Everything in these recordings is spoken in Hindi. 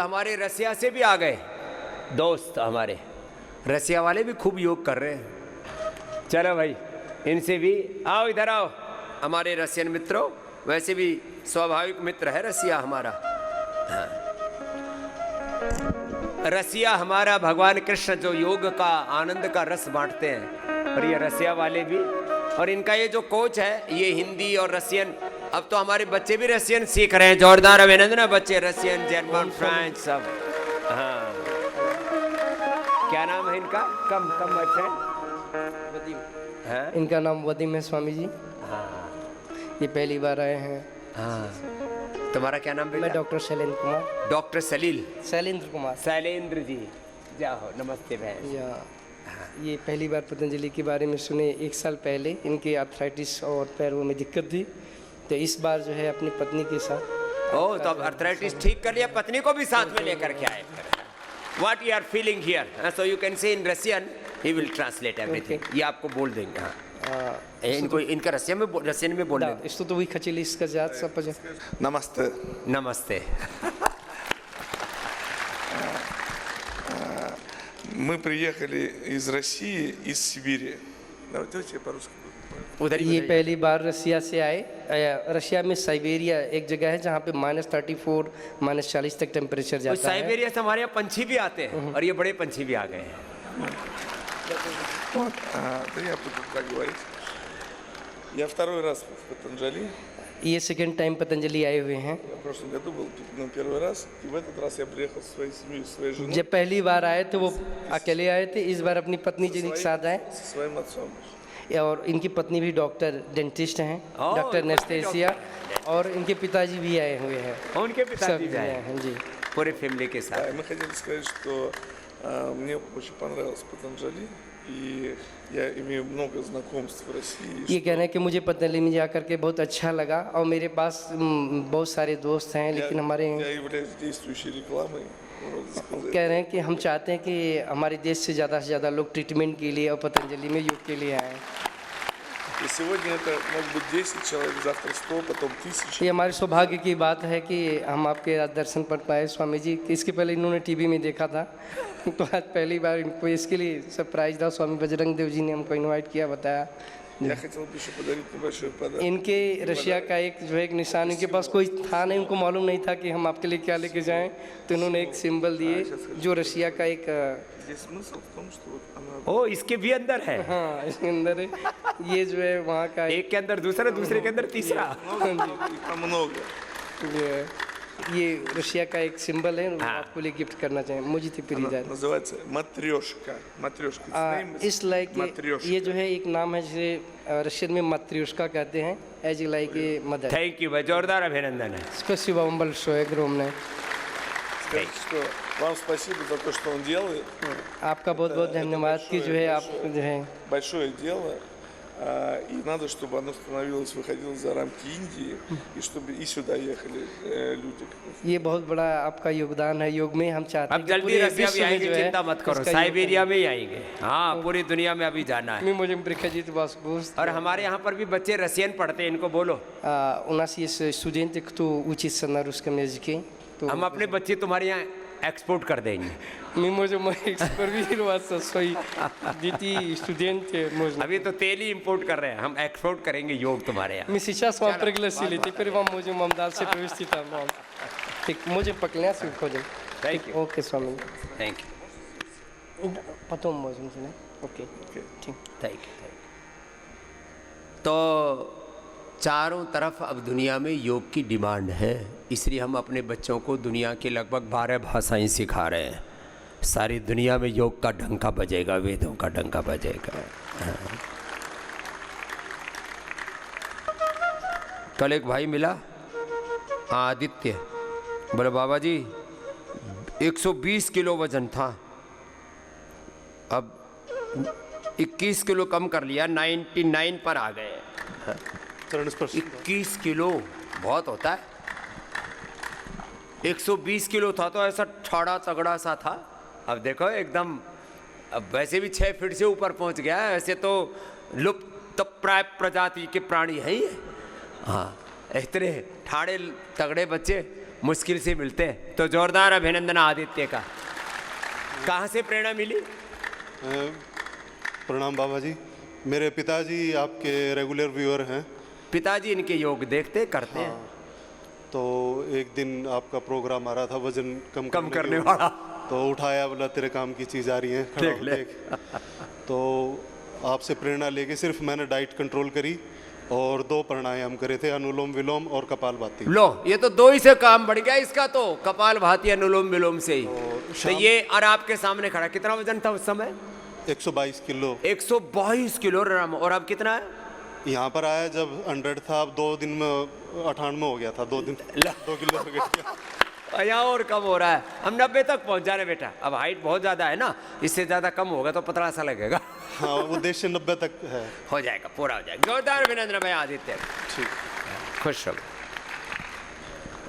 हमारे रसिया से भी आ गए दोस्त, हमारे रसिया वाले भी खूब योग कर रहे हैं। चलो भाई, इनसे भी आओ, इधर आओ हमारे रसियन मित्रों। वैसे भी स्वाभाविक मित्र है रसिया हमारा। हाँ। रसिया हमारा भगवान कृष्ण जो योग का आनंद का रस बांटते हैं, और ये रसिया वाले भी। और इनका ये जो कोच है ये हिंदी और रसियन, अब तो हमारे बच्चे भी रसियन सीख रहे हैं। जोरदार अभिनंदन बच्चे, रसियन, जर्मन, फ्रेंच सब। हाँ, क्या नाम है इनका? Come my friend. हाँ? इनका नाम वदीम है स्वामी जी। हाँ, ये पहली बार आए हैं। हाँ। तुम्हारा क्या नाम बेटा? मैं डॉक्टर शैलेंद्र कुमार। डॉक्टर सलील, शैलेंद्र कुमार। शैलेंद्र जी, जाओ, नमस्ते बहन। ये पहली बार पतंजलि के बारे में सुने। 1 साल पहले इनके आर्थराइटिस और पैरों में दिक्कत थी, तो इस बार जो है अपनी पत्नी के साथ। ओह, तो अब आर्थराइटिस ठीक कर लिया, पत्नी को भी साथ में लेकर के आए। What you are feeling here? So you can say in Russian, he will translate everything. ये आपको बोल देंगे। हाँ, इनको इनका रसियन में बोल देंगे। Что-то вы хотели сказать, Сападжи? Намасте. नमस्ते। Мы приехали из России, из Сибири. Давайте по-русски. उधर ही ये पहली बार रसिया से आए। रशिया में साइबेरिया एक जगह है जहाँ पे -34 -40 तक टेम्परेचर जाता है। साइबेरिया से हमारे यहाँ पंछी भी आते हैं, और ये बड़े पंछी भी आ गए हैं। Вот, да я буду так говорить. Я второй раз в Патанджали. ये सेकंड टाइम पतंजलि आए हुए हैं। Я в прошлом году был первый раз, и в этот раз я приехал со своей семьей, со своей женой, जब पहली बार आए थे वो अकेले आए थे, इस बार अपनी पत्नी जी के साथ आए। со своим отцом. और इनकी पत्नी भी डॉक्टर डेंटिस्ट हैं, ओह, डॉक्टर नेस्टेसिया। और इनके पिताजी भी आए हुए हैं। उनके पिताजी सब भी आए हैं, हैं जी। पूरे फैमिली के Да, साथ। и мы хотели сказать, что мне очень понравилось Патанджали, и я имею много знакомств в России. ये कह रहे हैं कि मुझे पतंजलि में जा करके बहुत अच्छा लगा, और मेरे पास बहुत सारे दोस्त हैं, लेकिन हमारे Я являюсь действующей рекламой. कह रहे हैं कि हम चाहते हैं कि हमारे देश से ज़्यादा लोग ट्रीटमेंट के लिए और पतंजलि में योग के लिए आएँ। И сегодня это может быть 10 человек, завтра 100, потом 1000. ये हमारे सौभाग्य की बात है कि हम आपके दर्शन पर पाए स्वामी जी। इसके पहले इन्होंने टीवी में देखा था, तो आज पहली बार इनको इसके लिए सरप्राइज था। स्वामी बजरंग देव जी ने हमको इनवाइट किया, बताया। Я хотел бы еще पодарить небольшой पодарок. इनके रशिया का एक जो है एक निशान, इनके पास कोई था नहीं, उनको मालूम नहीं था कि हम आपके लिए क्या लेके जाएं, तो इन्होंने एक सिंबल दिए जो रशिया का एक। Здесь смысл в том, что вот она ओ, इसके भी अंदर है। हाँ, इसके अंदर है। ये जो है वहाँ का एक के अंदर दूसरा, दूसरे के अंदर तीसरा। их там много. ये रशिया का एक सिंबल है, आपको लिए गिफ्ट करना चाहिए। मुझे तो प्रीजा Называется матрешка. Матрешка. इस लाइक Матрешка. ये जो है एक नाम है जिसे रशियन में मात्रियोशका कहते हैं, as like a mother. Thank you भाई, जोरदार अभिनंदन है। Спасибо вам большое, огромное। Скажите, что вам спасибо за то, что он делает. आपका बहुत बहुत धन्यवाद कि जो है आप जो है Большое дело. И надо, чтобы оно становилось, выходило за рамки Индии, и чтобы и сюда ехали люди. ये बहुत बड़ा आपका योगदान है योग में। हम चाहते हैं अब कि जल्दी पूरे रसिया भी विश्व में आएंगे, जो है चिंता मत करो, इसका साइबेरिया में ही आएंगे। हाँ, पूरी दुनिया में अभी जाना है। योगदान। Мы можем приходить в вас в гости. और हमारे यहाँ पर भी बच्चे रसियन पढ़ते हैं, इनको बोलो। У нас есть студенты, кто учится на русском языке. हम अपने बच्चे तुम्हारे यहाँ एक्सपोर्ट कर देंगे। Мы можем экспортироваться свои дети, студенты можно. अभी तो तेल ही इंपोर्ट कर रहे हैं, हम एक्सपोर्ट करेंगे योग तुम्हारे यहाँ। Мы сейчас вам пригласили, теперь вам можем вам дальше провести там вам. Так, можем поклоняться и уходим. Thank you. Окей, с вами. Thank you, Потом можем, да? Окей. ठीक. Thank you. तो चारों तरफ अब दुनिया में योग की डिमांड है, इसलिए हम अपने बच्चों को दुनिया की लगभग 12 भाषाएं सिखा रहे हैं। सारी दुनिया में योग का डंका बजेगा, वेदों का डंका बजेगा। हाँ। कल एक भाई मिला, आदित्य, बोले बाबा जी 120 किलो वजन था, अब 21 किलो कम कर लिया, 99 पर आ गए। 21 किलो बहुत होता है। 120 किलो था तो ऐसा ठाड़ा तगड़ा सा था, अब देखो एकदम, अब वैसे भी 6 फीट से ऊपर पहुंच गया है। ऐसे तो लुप्त प्राय प्रजाति के प्राणी हैं ये। हाँ, इतने ठाड़े तगड़े बच्चे मुश्किल से मिलते हैं। तो जोरदार अभिनंदन आदित्य का। कहाँ से प्रेरणा मिली? प्रणाम बाबा जी, मेरे पिताजी आपके रेगुलर व्यूअर हैं। पिताजी इनके योग देखते करते हैं। तो एक दिन आपका प्रोग्राम आ रहा था वजन कम करने के वाला। तो उठाया, बोला तेरे काम की चीज़ आ रही है, खड़ा देख हो, ले। देख। तो आपसे प्रेरणा लेके सिर्फ मैंने डाइट कंट्रोल करी और 2 प्राणायाम करे थे, अनुलोम विलोम और कपालभाति। लो, ये तो 2 ही से काम बढ़ गया इसका। तो कपालभाति अनुलोम विलोम से ही। तो ये और आपके सामने खड़ा, कितना वजन था उस समय? 122 किलो। 122 किलो। और अब कितना है? यहाँ पर आया जब 100 था, अब 2 दिन में 98 हो गया था। 2 दिन 2 किलो हो गया। यहाँ और कम हो रहा है। हम 90 तक पहुंच जा रहे बेटा। अब हाइट बहुत ज्यादा है ना, इससे ज्यादा कम होगा तो पतला सा लगेगा। हाँ, उद्देश्य 90 तक है। हो जाएगा, पूरा हो जाएगा। जोरदार अभिनंदन भाई आदित्य। ठीक, खुश रहो।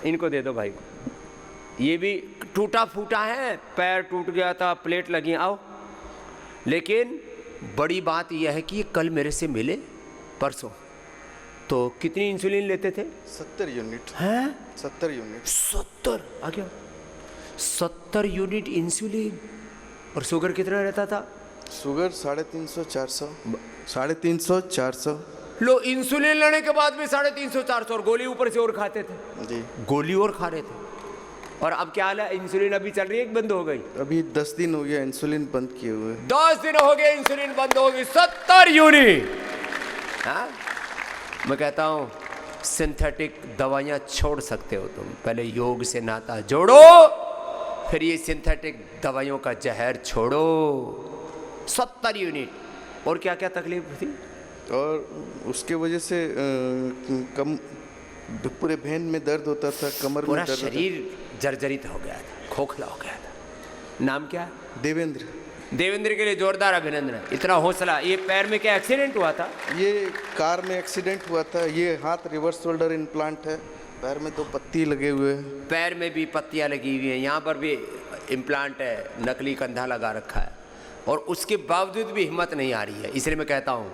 इनको दे दो भाई को। ये भी टूटा फूटा है, पैर टूट गया था, प्लेट लगी। आओ। लेकिन बड़ी बात यह है कि ये कल मेरे से मिले, परसों। तो कितनी इंसुलिन लेते थे? 70 यूनिट। हैं? 70 यूनिट। 70 आ गया। 70 यूनिट इंसुलिन। और शुगर कितना रहता था? शुगर 350 400। 350 400। लो, इंसुलिन लेने के बाद भी 350 400 और गोली ऊपर से और खाते थे। जी। गोली और खा रहे थे। और अब क्या हाल है? इंसुलिन अभी चल रही है कि बंद हो गई? अभी 10 दिन हो गया इंसुलिन बंद किए हुए। 10 दिन हो गए इंसुलिन बंद हो गई। 70 यूनिट। हाँ, मैं कहता हूं सिंथेटिक दवाइयां छोड़ सकते हो तुम। पहले योग से नाता जोड़ो, फिर ये सिंथेटिक दवाइयों का जहर छोड़ो। 70 यूनिट। और क्या क्या तकलीफ थी? और उसके वजह से कम पूरे भेन में दर्द होता था, कमर में पूरा दर्द होता शरीर जर्जरित हो गया था, खोखला हो गया था। नाम क्या? देवेंद्र। देवेंद्र के लिए जोरदार अभिनंदन। इतना हौसला। ये पैर में क्या एक्सीडेंट हुआ था? ये कार में एक्सीडेंट हुआ था। ये हाथ रिवर्स शोल्डर इम्प्लांट है। पैर में 2 पत्ती लगे हुए हैं। पैर में भी पत्तियां लगी हुई हैं, यहाँ पर भी इम्प्लांट है, नकली कंधा लगा रखा है। और उसके बावजूद भी हिम्मत नहीं आ रही है। इसलिए मैं कहता हूँ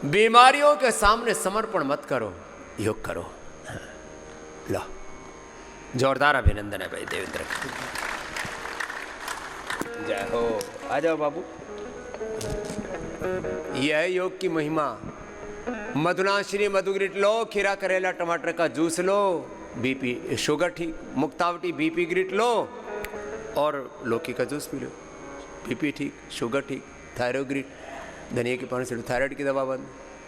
बीमारियों के सामने समर्पण मत करो, योग करो। लो, जोरदार अभिनंदन है भाई देवेंद्र का। जय हो। आ जाओ बाबू। यह है योग की महिमा। मधुनाशिनी मधुग्रिट लो, खीरा करेला टमाटर का जूस लो, बीपी शुगर ठीक, मुक्तावटी बीपी ग्रिट लो, और लौकी का जूस पी लो, बीपी ठीक, शुगर ठीक, थायरोग्रिट, धनिया के पानी से थायराइड की दवा बंद,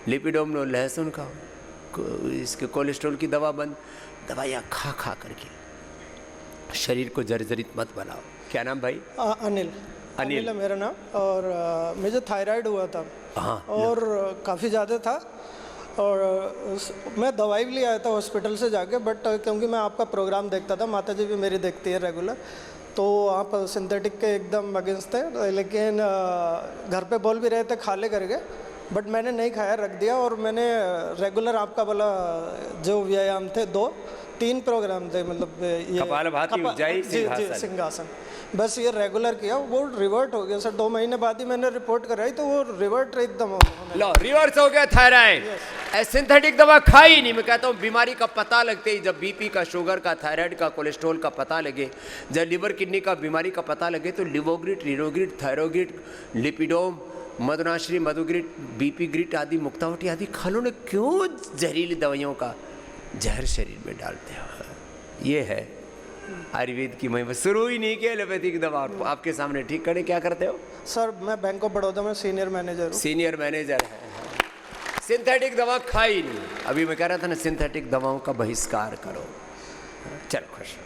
लिपिडोम लो, लहसुन खाओ, इसके कोलेस्ट्रॉल की दवा बंद। दवाइयाँ खा खा करके शरीर को जर्जरित मत बनाओ। क्या नाम भाई? अनिल। अनिल है मेरा नाम। और मुझे थायराइड हुआ था। हाँ। और काफ़ी ज़्यादा था। और मैं दवाई भी ले आया था हॉस्पिटल से जाके, बट क्योंकि मैं आपका प्रोग्राम देखता था, माता जी भी मेरी देखती है रेगुलर, तो आप सिंथेटिक के एकदम अगेंस्ट थे। लेकिन घर पे बोल भी रहे थे खा ले करके, बट मैंने नहीं खाया, रख दिया। और मैंने रेगुलर आपका बोला जो व्यायाम थे 2-3 प्रोग्राम थे, मतलब ये कपालभाति, उज्जाई, सिंहासन। सिंहासन, बस ये रेगुलर किया, वो रिवर्ट हो गया सर। 2 महीने बाद ही मैंने रिपोर्ट कराई तो वो रिवर्ट एकदम होने लो, रिवर्स हो गया थायराइड। सिंथेटिक दवा खाई नहीं। मैं कहता हूँ बीमारी का पता लगते ही, जब बीपी का, शुगर का, थायराइड का, कोलेस्ट्रॉल का पता लगे, जब लिवर किडनी का बीमारी का पता लगे, तो Livogrit, रीनोग्रिट, Thyrogrit, Lipidom, Madhunashini मधुग्रिट, BP grit आदि, मुक्तावटी आदि खा लो। ने क्यों जहरीली दवाइयों का जहर शरीर में डालते हो? ये है आयुर्वेद की महिमा। शुरू ही नहीं किया एलोपैथिक दवा, आपके सामने ठीक करे। क्या करते हो सर? मैं बैंक ऑफ बड़ौदा में सीनियर मैनेजर हूँ। सीनियर मैनेजर है। सिंथेटिक दवा खाई नहीं। अभी मैं कह रहा था ना, सिंथेटिक दवाओं का बहिष्कार करो। चल खुश रहो।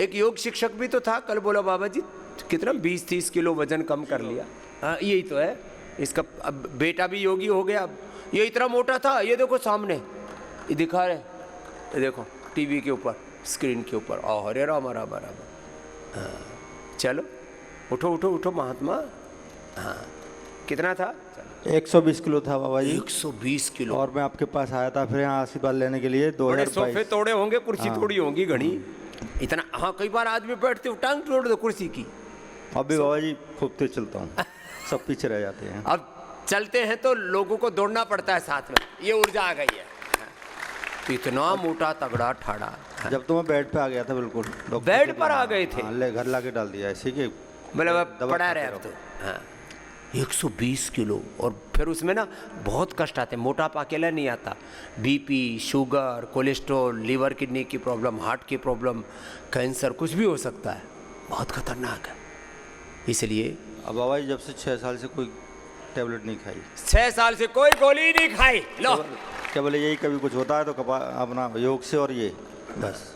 एक योग शिक्षक भी तो था, कल बोला बाबा जी कितना 20-30 किलो वजन कम कर लिया। हाँ, यही तो है इसका। अब बेटा भी योगी हो गया। अब ये इतना मोटा था, ये देखो सामने, ये दिखा रहे, ये देखो टीवी के ऊपर, स्क्रीन के ऊपर। हरे राम राम राम। चलो उठो उठो उठो महात्मा। हाँ, कितना था? 120 किलो था बाबा जी। 120 किलो। और मैं आपके पास आया था फिर यहाँ आशीर्वाद लेने के लिए। बड़े 2022 सोफे तोड़े होंगे, कुर्सी तोड़ी होंगी घनी। इतना? हाँ, कई बार आदमी बैठते हो टांग तोड़ दो कुर्सी की। अभी बाबा जी खूब तेज चलता हूँ, सब पीछे रह जाते हैं। अब चलते हैं तो लोगों को दौड़ना पड़ता है साथ में, ये ऊर्जा आ गई है। इतना मोटा तगड़ा ठाड़ा। जब तो मैं बेड पे आ गया था बिल्कुल, डॉक्टर बेड के पर आ पास। गए थे? हाँ, ले घर लाके डाल दिया ऐसे कि मतलब अब दवा पड़ा खाते रहे अब रहो। तो। हाँ 120 किलो, और फिर उसमें ना बहुत कष्ट आते हैं, मोटापा अकेला नहीं आता, BP, sugar, cholesterol, liver kidney की प्रॉब्लम, हार्ट की प्रॉब्लम, कैंसर, कुछ भी हो सकता है, बहुत खतरनाक है। इसलिए अब बाबा जी जब से 6 साल से कोई टैबलेट नहीं खाई, 6 साल से कोई गोली नहीं खाई। लो केवल यही कभी कुछ होता है तो अपना योग से और ये बस।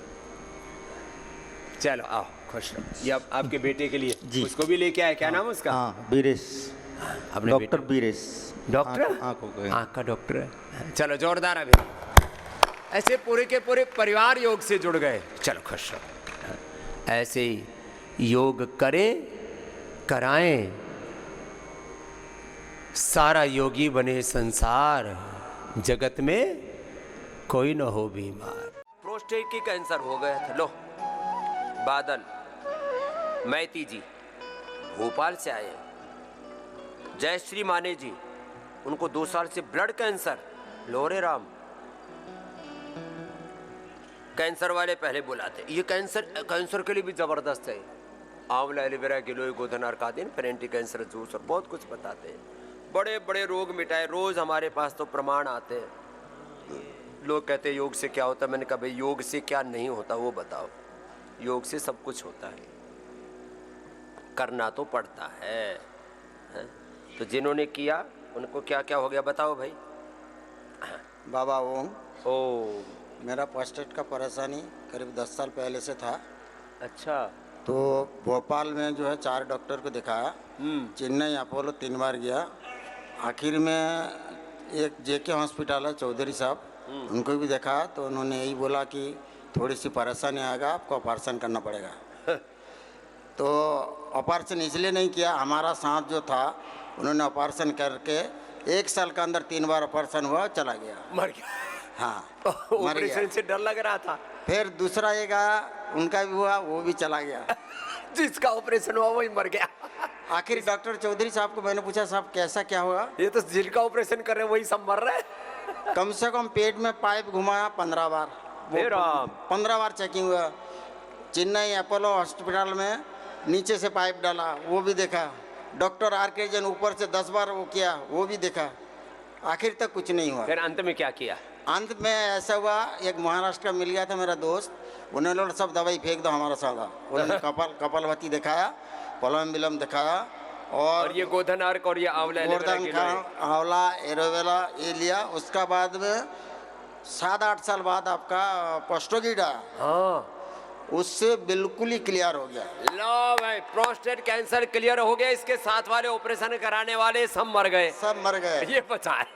चलो आओ, खुश रहो। ये आपके बेटे के लिए जी। उसको भी लेके आए, क्या नाम है उसका? हाँ बीरेश, अपने डॉक्टर बेटे- बीरेश, डॉक्टर, आँखों के। आँख का डॉक्टर है। चलो जोरदार अभी। ऐसे पूरे के पूरे परिवार योग से जुड़ गए। चलो खुश रहो। ऐसे ही योग करें, कराएं, सारा योगी बने संसार, जगत में कोई न हो बीमार। प्रोस्टेट की कैंसर हो गया था। लो बादल मैती जी भोपाल से आए, जयश्री माने जी, उनको 2 साल से ब्लड कैंसर। लोरे राम, कैंसर वाले पहले बुलाते, ये कैंसर के लिए भी जबरदस्त है। आंवला, एलोवेरा, गिलोय, गोधन, अर्कादीन, फिर एंटी कैंसर जूस और बहुत कुछ बताते हैं। बड़े बड़े रोग मिटाए। रोज हमारे पास तो प्रमाण आते हैं। लोग कहते हैं योग से क्या होता है, मैंने कहा भाई योग से क्या नहीं होता वो बताओ। योग से सब कुछ होता है, करना तो पड़ता है। तो जिन्होंने किया उनको क्या क्या हो गया बताओ भाई। बाबा ओम, ओ मेरा प्रोस्टेट का परेशानी करीब 10 साल पहले से था। अच्छा। तो भोपाल में जो है 4 डॉक्टर को दिखाया, चेन्नई अपोलो 3 बार गया। आखिर में एक जेके हॉस्पिटल है चौधरी साहब, उनको भी देखा तो उन्होंने यही बोला कि थोड़ी सी परेशानी आएगा, आपको ऑपरेशन करना पड़ेगा। तो ऑपरेशन इसलिए नहीं किया, हमारा साथ जो था उन्होंने ऑपरेशन करके 1 साल के अंदर 3 बार ऑपरेशन हुआ, चला गया। मर गया। हाँ मर ऑपरेशन गया। से डर लग रहा था। फिर दूसरा एक आया, उनका भी हुआ, वो भी चला गया। जिसका ऑपरेशन हुआ वही मर गया। आखिर डॉक्टर चौधरी साहब को मैंने पूछा, साहब कैसा क्या हुआ? ये तो जिनका ऑपरेशन कर रहे हैं वही सब मर रहे हैं। कम से कम पेट में पाइप घुमाया 15 बार। हे राम। 15 बार चेकिंग हुआ। चेन्नई अपोलो हॉस्पिटल में नीचे से पाइप डाला, वो भी देखा। डॉक्टर आर के जैन ऊपर से 10 बार वो किया, वो भी देखा। आखिर तक कुछ नहीं हुआ। फिर अंत में क्या किया? अंत में ऐसा हुआ, एक महाराष्ट्र का मिल गया था मेरा दोस्त, उन्होंने बोला सब दवाई फेंक दो हमारा सादा। उन्होंने कपालभाति दिखाया, पलम विलम दिखाया, और ये गोधन अर्क और ये आंवला, एलोवेरा, गोवर्धन गिलोय। का आंवला, एलोवेरा ये लिया। उसका बाद में 7-8 साल बाद आपका पोस्टोगिड आया, हाँ उससे बिल्कुल ही क्लियर हो गया। लो भाई, प्रोस्टेट कैंसर क्लियर हो गया। इसके साथ वाले ऑपरेशन कराने वाले सब मर गए, सब मर गए। ये बचा है।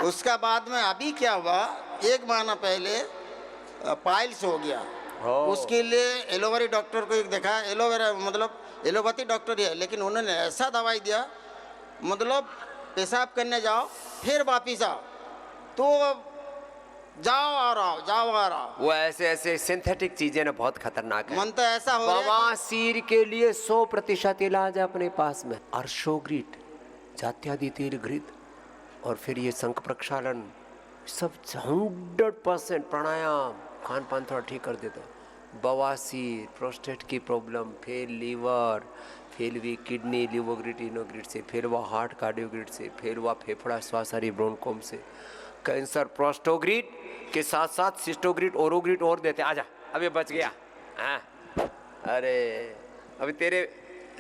उसका बाद में अभी क्या हुआ, 1 महीना पहले पाइल्स हो गया। उसके लिए एलोवेरा डॉक्टर को एक देखा, एलोवेरा मतलब एलोपैथी डॉक्टर ही है, लेकिन उन्होंने ऐसा दवाई दिया, मतलब पेशाब करने जाओ फिर वापिस आओ, तो जाओ और आओ, जाओ और आओ। वो ऐसे सिंथेटिक चीजें ना बहुत खतरनाक है। मन तो ऐसा हो रहा है बवासीर के लिए 100% इलाज है अपने पास में। अर्शोग्रिट, जात्यादि तेल घृत, और फिर ये शंख प्रक्षालन, सब 100% प्राणायाम, खान पान थोड़ा ठीक कर देता। बवासीर, प्रोस्टेट की प्रॉब्लम, फिर लीवर, फिर भी किडनी, लिवोग्रिट, इनोग्रिट से, फिर वह हार्ट कार्डियोग्रिट से, फिर वह फेफड़ा श्वासारी ब्रोनकोम से, कैंसर प्रोस्टोग्रिट के साथ साथ सिस्टोग्रिट, ओरोग्रिट और देते। आजा, अब ये बच गया। हाँ अरे अभी तेरे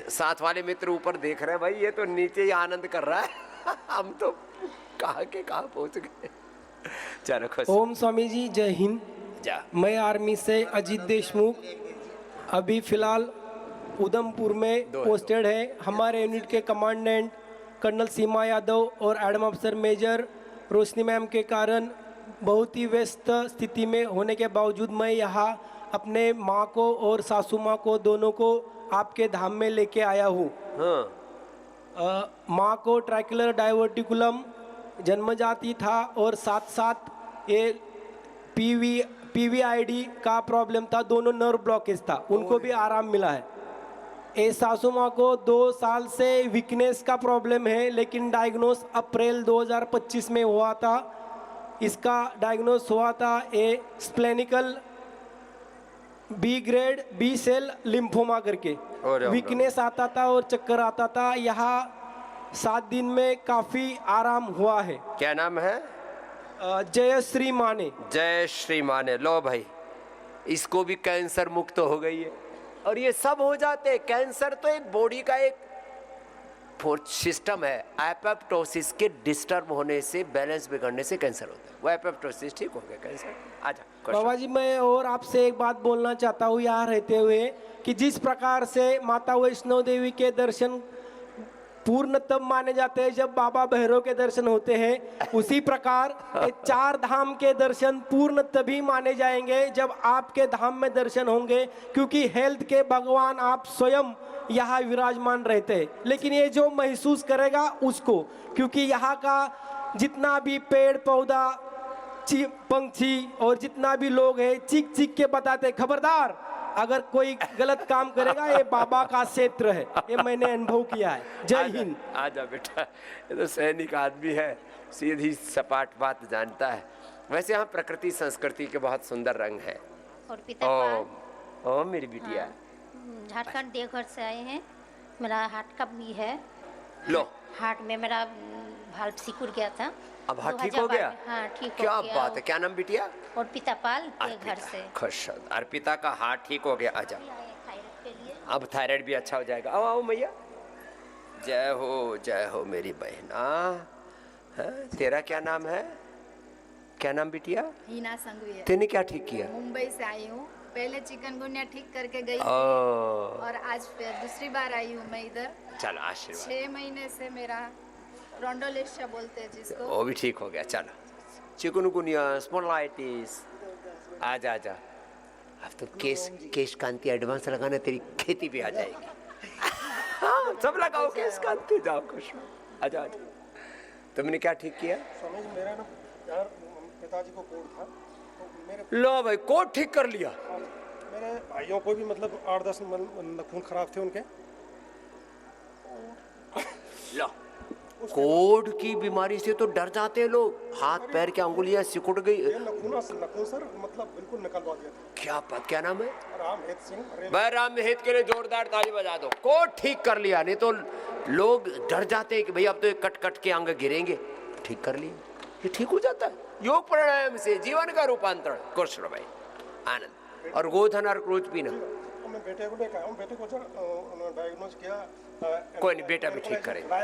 साथ वाले मित्र ऊपर देख रहे हैं भाई, ये तो नीचे ही आनंद कर रहा है। हम तो कहाँ के कहाँ पहुँच गए। चलो खुश। ओम स्वामी जी, जय हिंद। जा। मैं आर्मी से अजीत देशमुख, अभी फिलहाल उधमपुर में पोस्टेड है। हमारे यूनिट के कमांडेंट कर्नल सीमा यादव और एडम अफसर मेजर रोशनी मैम के कारण बहुत ही व्यस्त स्थिति में होने के बावजूद मैं यहाँ अपने माँ को और सासू माँ को दोनों को आपके धाम में लेके आया हूँ। माँ को ट्रैक्युलर डायवर्टिकुलम जन्मजाति था और साथ साथ ये पीवीआईडी का प्रॉब्लम था, दोनों नर्व ब्लॉकेज था, उनको भी आराम मिला है। ए सासू माँ को 2 साल से वीकनेस का प्रॉब्लम है, लेकिन डायग्नोस अप्रैल 2025 में हुआ था। इसका डायग्नोस हुआ था a splenic B grade B cell lymphoma करके। अरे वीकनेस आता था और चक्कर आता था। यहाँ 7 दिन में काफ़ी आराम हुआ है। क्या नाम है? जयश्री माने। जय श्री माने। लो भाई, इसको भी कैंसर मुक्त हो गई है। और ये सब हो जाते हैं। कैंसर तो एक बॉडी का एक सिस्टम है। एपोप्टोसिस के डिस्टर्ब होने से, बैलेंस बिगड़ने से कैंसर होता है। वो एपोप्टोसिस ठीक हो गया, कैंसर। आजा बाबा जी, मैं और आपसे एक बात बोलना चाहता हूँ यहाँ रहते हुए कि जिस प्रकार से माता वैष्णो देवी के दर्शन पूर्ण तब माने जाते हैं जब बाबा भैरव के दर्शन होते हैं, उसी प्रकार ये 4 धाम के दर्शन पूर्ण तभी माने जाएंगे जब आपके धाम में दर्शन होंगे, क्योंकि हेल्थ के भगवान आप स्वयं यहाँ विराजमान रहते हैं। लेकिन ये जो महसूस करेगा उसको, क्योंकि यहाँ का जितना भी पेड़ पौधा पंछी और जितना भी लोग हैं चीख चीख के बताते, खबरदार अगर कोई गलत काम करेगा ये बाबा का क्षेत्र है। ये मैंने अनुभव किया है। जय हिंद। आजा बेटा, ये तो सैनिक आदमी है, सीधी सपाट बात जानता है। वैसे यहाँ प्रकृति संस्कृति के बहुत सुंदर रंग है। और पिता ओ मेरी बिटिया, झारखंड देवघर से आए हैं। मेरा हार्ट का भी है। लो, हार्ट में मेरा भाल्व सिकुड़ गया था। अब हार्ट ठीक हो गया? हाँ, ठीक हो क्या गया। बात है। क्या नाम बिटिया? और पितापाल के घर से। खुश। अर्पिता का हार्ट ठीक हो गया। आजा, थायराइड के लिए। अब थायराइड भी अच्छा हो जाएगा। आओ आओ मैया। जय हो मेरी बहना। तेरा क्या नाम है? क्या नाम बिटिया? हीना संघवी। तेने क्या ठीक किया? मुंबई से आई हूँ। पहले चिकनगुनिया ठीक करके गई थी और आज फिर दूसरी बार आई हूँ मैं इधर। चलो आशीर्वाद। 6 महीने से मेरा रोंडोलेशिया बोलते हैं जिसको, वो भी ठीक हो गया। चलो, चिकनगुनिया, स्पॉन्डिलाइटिस। आजा आजा। अब तो केश कांति एडवांस लगाना, तेरी खेती भी आ जाएगी। हाँ, सब लगाओ केश कांति, जाओ खुश। आजा आजा। तुमने क्या ठीक किया? मेरा ना यार पिताजी को कोड था, तो मेरे लो भाई, कोड ठीक कर लिया। मेरे भाइयों को भी मतलब 8-10 नाखून खराब थे उनके। लो, कोड की बीमारी से तो डर जाते हैं लोग। हाथ पैर की अंगुलियां सिकुड़ गई। नखून सर मतलब बिल्कुल निकलवा दिया था। क्या बात, क्या नाम है? रामहित सिंह। भाई रामहित के लिए जोरदार ताली बजा दो। कोड ठीक कर लिया, नहीं तो लोग डर जाते हैं कि भाई अब तो ये कट कट के अंग गिरेंगे। ठीक कर लिए, ये ठीक हो जाता है। योग प्राणायाम से जीवन का रूपांतरण। खुश रहो भाई, आनंद। और गोधन और क्रोध पीना। मैं बेटे को लेकर आया, बेटे को डायग्नोज किया। कोई नहीं, बेटा भी ठीक करेगा,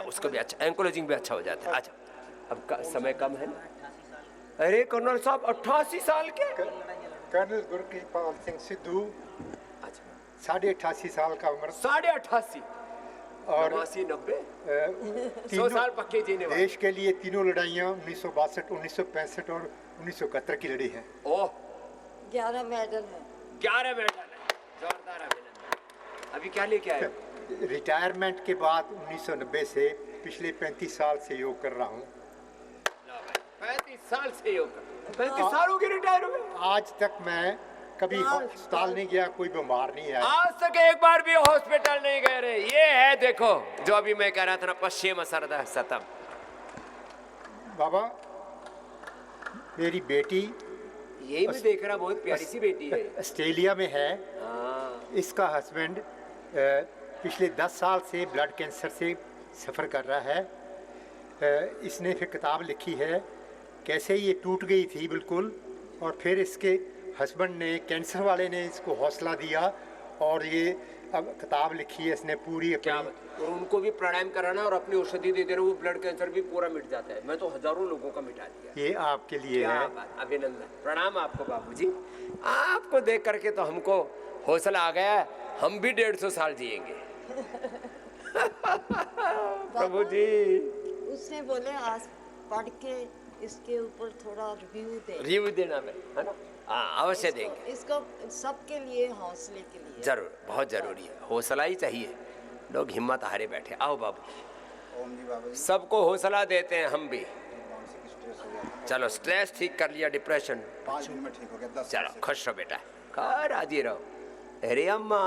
उसको भी अच्छा, एंकोलॉजिंग भी अच्छा हो जाता है। अच्छा, अब समय कम है ना। अरे कर्नल साहब 88 साल के। कर्नल गुरकीरपाल सिंह सिद्धू। अच्छा, 88.5 साल का उम्र। 88.5 और 80-90 100 साल पक्के जीने वाले। देश के लिए तीनों लड़ाइयाँ 1962, 1965 और 1971 की लड़ी है। ओह, 11 मेडल है। 11 मेडल है। जोरदार अभिनंदन। अभी क्या लेके आए? रिटायरमेंट के बाद 1990 से पिछले 35 साल से योग कर रहा हूँ। 35 साल से योग कर, 35 साल हो गए रिटायर हुए। आज तक मैं कभी अस्पताल नहीं गया, कोई बीमार नहीं है। आज तक एक बार भी हॉस्पिटल नहीं गए रे। ये है, देखो जो अभी मैं कह रहा था ना, पश्चिम सरदा सतम। बाबा, मेरी बेटी, यही मैं देख रहा, बहुत प्यारी सी बेटी है। ऑस्ट्रेलिया में है। इसका हस्बैंड पिछले 10 साल से ब्लड कैंसर से सफ़र कर रहा है। इसने फिर किताब लिखी है कैसे ये टूट गई थी बिल्कुल, और फिर इसके हस्बैंड ने, कैंसर वाले ने इसको हौसला दिया और ये अब किताब लिखी है इसने पूरी। क्या और उनको भी प्राणायाम कराना और अपनी औषधि दे देना, वो ब्लड कैंसर भी पूरा मिट जाता है। मैं तो हजारों लोगों का मिटा दिया। ये आपके लिए है। अभिनंदन, प्रणाम आपको बाबूजी। आपको देख करके तो हमको हौसला आ गया है, हम भी 150 साल जिएंगे। प्रभु जी, उसने बोले आज पढ़ के इसके ऊपर थोड़ा रिव्यू देना है ना। हाँ, अवश्य देंगे। इसको सबके लिए, हौसले के लिए जरूर, बहुत जरूरी है। हौसला ही चाहिए, लोग हिम्मत हारे बैठे। आओ बाबू, सबको हौसला देते हैं हम भी। चलो, स्ट्रेस ठीक कर लिया, डिप्रेशन 5 मिनट में ठीक हो गया। चलो खुश रहो बेटा, राजी रहो। अरे अम्मा,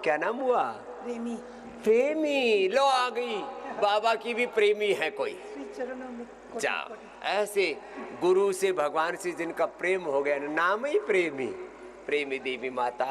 क्या नाम हुआ? प्रेमी। प्रेमी, लो आ गई। बाबा की भी प्रेमी है कोई? जाओ, ऐसे गुरु से भगवान से जिनका प्रेम हो गया, नाम ही प्रेमी, प्रेमी देवी माता।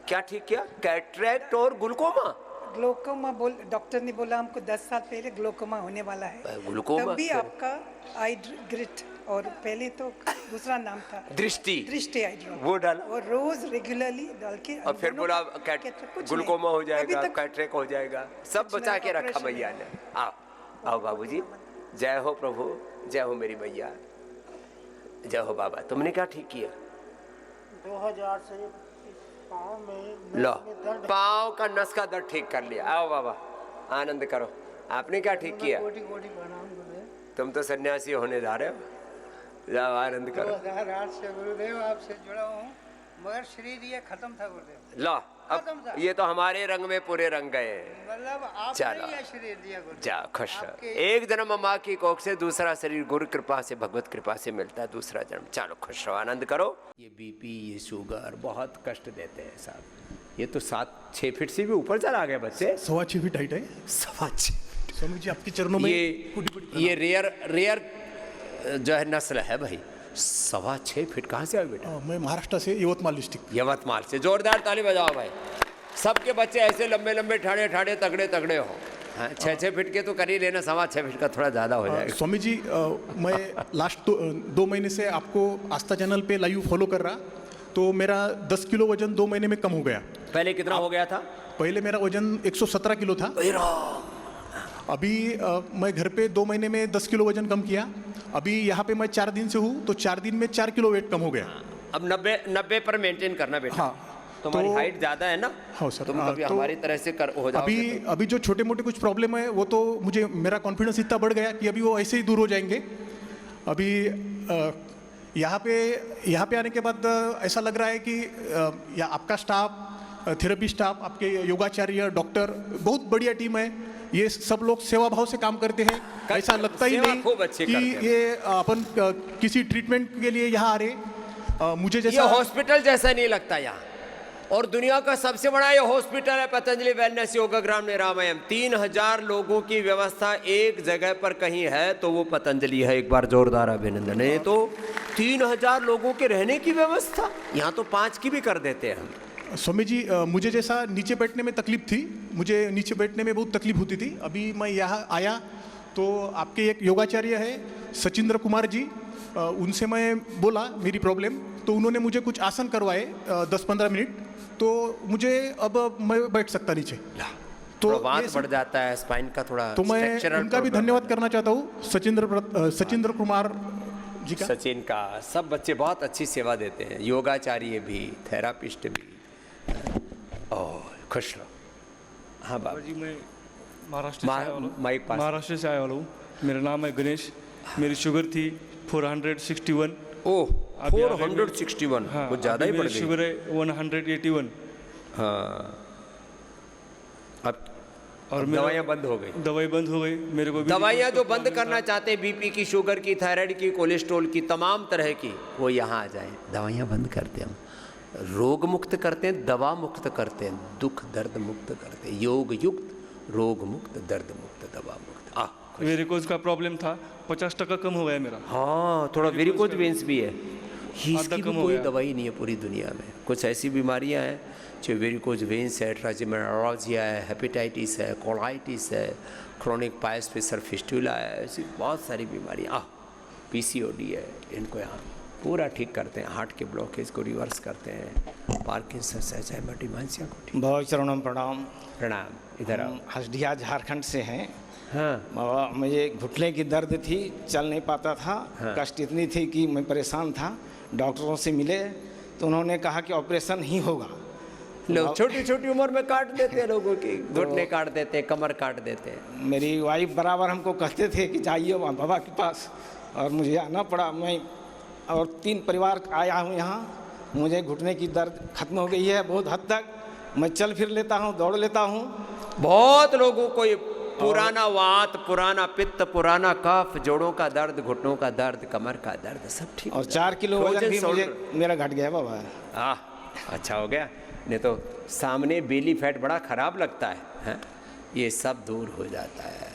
क्या ठीक किया? कैटरेक्ट और ग्लूकोमा? ग्लोकोमा डॉक्टर ने बोला हमको 10 साल पहले ग्लोकोमा होने वाला है। ग्लूकोमा तभी आपका आई ग्रिट, और पहले तो दूसरा नाम था दृष्टि आई ड्रॉप, वो डाल और रोज रेगुलरली डाल के। और फिर बोला ग्लूकोमा हो जाएगा, कैटरेक्ट हो जाएगा, सब बचा के रखा मैया ने। आओ आओ बाबूजी, जय हो प्रभु, जय हो मेरी मैया, जय हो बाबा। तुमने क्या ठीक किया? 2000 से पाँव में लो, पाँव का नस का दर्द ठीक कर लिया। आओ बाबा, आनंद करो। आपने क्या ठीक किया? तुम तो सन्यासी होने जा रहे हो, जाओ आनंद करो। 2008 से गुरुदेव आपसे जुड़ा हूँ, मगर शरीर ये खत्म था गुरुदेव। लो, अब ये तो हमारे रंग में पूरे रंग गए। मतलब चलो, आपने शरीर दिया गुरुदेव। जाओ खुश रहो। एक जन्म माँ की कोख से, दूसरा शरीर गुरु कृपा से, भगवत कृपा से मिलता है दूसरा जन्म। चलो खुश रहो, आनंद करो। ये बीपी, ये शुगर बहुत कष्ट देते हैं साहब। ये तो 7-6 फीट से भी ऊपर चला गया बच्चे। 6.25 फीट हाइट है। 6.25। स्वामी जी आपके चरणों में ये रेयर जो है नस्ल है भाई। 6.25 फीट कहाँ से आए बेटा? मैं महाराष्ट्र से, यवतमाल डिस्ट्रिक्ट। यवतमाल से। जोरदार ताली बजाओ भाई। सबके बच्चे ऐसे लंबे लंबे, ठाड़े ठाड़े, तगड़े तगड़े हो। हाँ, 6-6 फीट के तो कर ही लेना, 6.25 फीट का थोड़ा ज़्यादा हो जाएगा। स्वामी जी, मैं लास्ट 2 महीने से आपको आस्था चैनल पे लाइव फॉलो कर रहा, तो मेरा 10 किलो वजन 2 महीने में कम हो गया। पहले कितना हो गया था? पहले मेरा वजन 117 किलो था। अभी मैं घर पे 2 महीने में 10 किलो वजन कम किया। अभी यहाँ पे मैं 4 दिन से हूँ, तो 4 दिन में 4 किलो वेट कम हो गया। अब 90 पर मेंटेन करना बेटा। हाँ, तुम्हारी हाइट ज्यादा है ना? हाँ सर। तुम कभी हमारी तरह से हो जाओगे। अभी जो छोटे मोटे कुछ प्रॉब्लम है, वो तो मुझे, मेरा कॉन्फिडेंस इतना बढ़ गया कि अभी वो ऐसे ही दूर हो जाएंगे। अभी यहाँ पे आने के बाद ऐसा लग रहा है कि या आपका स्टाफ, थेरेपी स्टाफ, आपके योगाचार्य, डॉक्टर, बहुत बढ़िया टीम है। ये सब लोग सेवा भाव से काम करते हैं। ऐसा लगता ही नहीं कि ये अपन किसी ट्रीटमेंट के लिए यहाँ आ रहे। मुझे जैसा ये हॉस्पिटल जैसा नहीं लगता यहाँ। और दुनिया का सबसे बड़ा ये हॉस्पिटल है पतंजलि वेलनेस योगाग्राम निरामयम। 3000 लोगों की व्यवस्था एक जगह पर कहीं है तो वो पतंजलि है। एक बार जोरदार अभिनंदन है। तो 3000 लोगों के रहने की व्यवस्था, यहाँ तो 5 की भी कर देते हैं हम। स्वामी जी, मुझे जैसा नीचे बैठने में तकलीफ थी, मुझे नीचे बैठने में बहुत तकलीफ होती थी। अभी मैं यहाँ आया तो आपके एक योगाचार्य है सचिंद्र कुमार जी, उनसे मैं बोला मेरी प्रॉब्लम, तो उन्होंने मुझे कुछ आसन करवाए 10-15 मिनट, तो मुझे अब मैं बैठ सकता नीचे। तो बात बढ़ जाता है स्पाइन का थोड़ा। तो मैं उनका भी धन्यवाद करना चाहता हूँ, सचिंद्र कुमार जी का। सचिन का। सब बच्चे बहुत अच्छी सेवा देते हैं, योगाचार्य भी, थेरापिस्ट भी। खुश रहो। हाँ बाबा जी, मैं महाराष्ट्र से आया वाला हूँ। मेरा नाम है गणेश। मेरी शुगर थी 461। ओह, 461। हाँ, कुछ ज़्यादा ही बढ़ गई। शुगर है 181। हाँ, और दवाइयाँ बंद हो गई। दवाई बंद हो गई मेरे को। दवाइयाँ जो बंद करना चाहते हैं, बीपी की, शुगर की, थायराइड की, कोलेस्ट्रॉल की, तमाम तरह की, वो यहाँ आ जाए। दवाइयाँ बंद करते हैं हम, रोग मुक्त करते हैं, दवा मुक्त करते हैं, दुख दर्द मुक्त करते हैं। योग युक्त, रोग मुक्त, दर्द मुक्त, दवा मुक्त। वेरिकोज का प्रॉब्लम था, 50% कम हो गया मेरा। हाँ, थोड़ा वेरिकोज वेन्स भी है। इसकी भी कोई दवाई नहीं है पूरी दुनिया में। कुछ ऐसी बीमारियां हैं जो वेरिकोज वेन्स है, ट्रांसमिनोलॉजिया है, हेपेटाइटिस है, कोलाइटिस है, क्रोनिक पायस फिशर फिस्टुला है, ऐसी बहुत सारी बीमारियाँ। पीसीओडी है, इनको यहाँ पूरा ठीक करते हैं। हार्ट के ब्लॉकेज को रिवर्स करते हैं, पार्किंसंस है, चाहे डिमेंशिया को ठीक। बहुत चरणों प्रणाम। प्रणाम। इधर आओ। हसदिया झारखंड से हैं। हाँ। मुझे घुटने की दर्द थी, चल नहीं पाता था। हाँ। कष्ट इतनी थी कि मैं परेशान था। डॉक्टरों से मिले तो उन्होंने कहा कि ऑपरेशन ही होगा। लोग छोटी छोटी उम्र में काट देते हैं लोगों की, घुटने काट देते हैं, कमर काट देते हैं। मेरी वाइफ बराबर हमको कहते थे कि जाइए वहाँ बाबा के पास, और मुझे आना पड़ा। मैं और 3 परिवार आया हूँ यहाँ। मुझे घुटने की दर्द खत्म हो गई है बहुत हद तक। मैं चल फिर लेता हूँ, दौड़ लेता हूँ। बहुत लोगों को ये पुराना वात, पुराना पित्त, पुराना कफ, जोड़ों का दर्द, घुटनों का दर्द, कमर का दर्द, सब ठीक। और 4 किलो वजन भी मुझे मेरा घट गया बाबा। अच्छा हो गया। नहीं तो सामने बेली फैट बड़ा खराब लगता है, ये सब दूर हो जाता है।